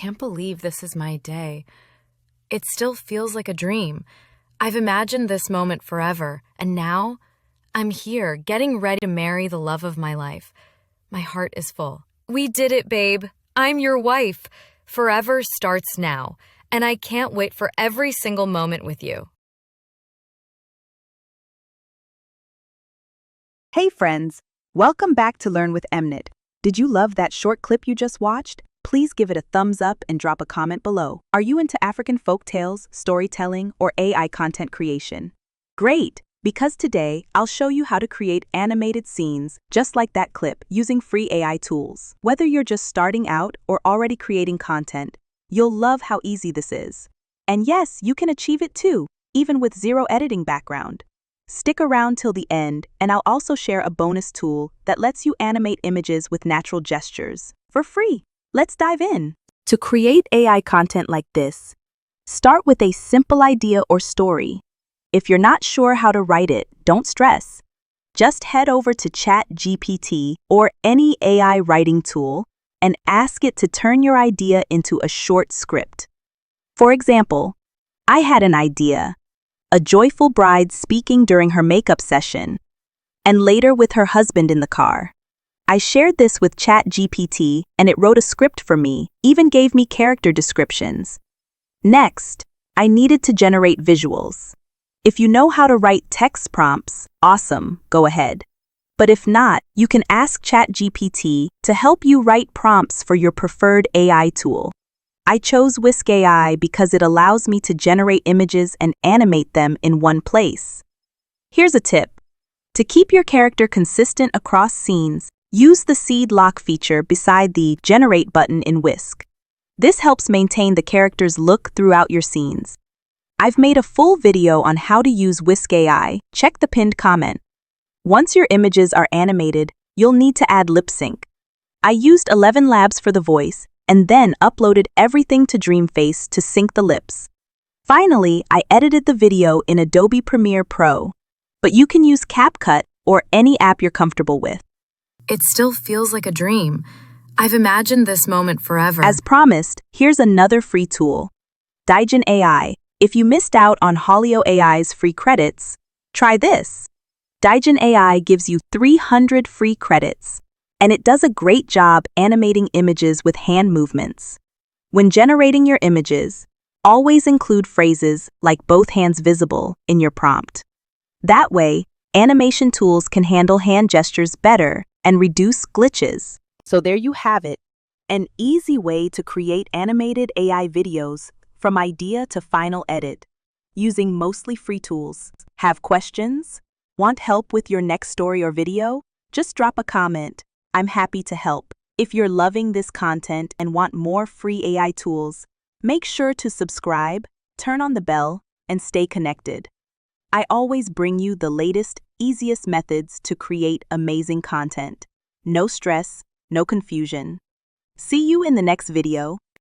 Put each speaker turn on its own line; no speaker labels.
can't believe this is my day. It still feels like a dream. I've imagined this moment forever, and now I'm here, getting ready to marry the love of my life. My heart is full. We did it, babe. I'm your wife. Forever starts now, and I can't wait for every single moment with you.
Hey friends, welcome back to Learn with Emnet. Did you love that short clip you just watched? Please give it a thumbs up and drop a comment below. Are you into African folktales, storytelling, or AI content creation? Great, because today I'll show you how to create animated scenes just like that clip using free AI tools. Whether you're just starting out or already creating content, you'll love how easy this is. And yes, you can achieve it too, even with zero editing background. Stick around till the end, and I'll also share a bonus tool that lets you animate images with natural gestures for free. Let's dive in. To create AI content like this, start with a simple idea or story. If you're not sure how to write it, don't stress. Just head over to ChatGPT or any AI writing tool and ask it to turn your idea into a short script. For example, I had an idea. A joyful bride speaking during her makeup session, and later with her husband in the car. I shared this with ChatGPT and it wrote a script for me, even gave me character descriptions. Next, I needed to generate visuals. If you know how to write text prompts, awesome, go ahead. But if not, you can ask ChatGPT to help you write prompts for your preferred AI tool. I chose Whisk AI because it allows me to generate images and animate them in one place. Here's a tip. To keep your character consistent across scenes, use the seed lock feature beside the Generate button in Whisk. This helps maintain the character's look throughout your scenes. I've made a full video on how to use Whisk AI. Check the pinned comment. Once your images are animated, you'll need to add lip sync. I used 11 Labs for the voice, and then uploaded everything to Dreamface to sync the lips. Finally, I edited the video in Adobe Premiere Pro, but you can use CapCut or any app you're comfortable with.
It still feels like a dream. I've imagined this moment forever.
As promised, here's another free tool. Digen AI. If you missed out on Holio AI's free credits, try this. Digen AI gives you 300 free credits, and it does a great job animating images with hand movements. When generating your images, always include phrases like both hands visible in your prompt. That way, animation tools can handle hand gestures better and reduce glitches. So there you have it, an easy way to create animated AI videos from idea to final edit, using mostly free tools. Have questions? Want help with your next story or video? Just drop a comment. I'm happy to help. If you're loving this content and want more free AI tools, make sure to subscribe, turn on the bell, and stay connected. I always bring you the latest, easiest methods to create amazing content. No stress, no confusion. See you in the next video.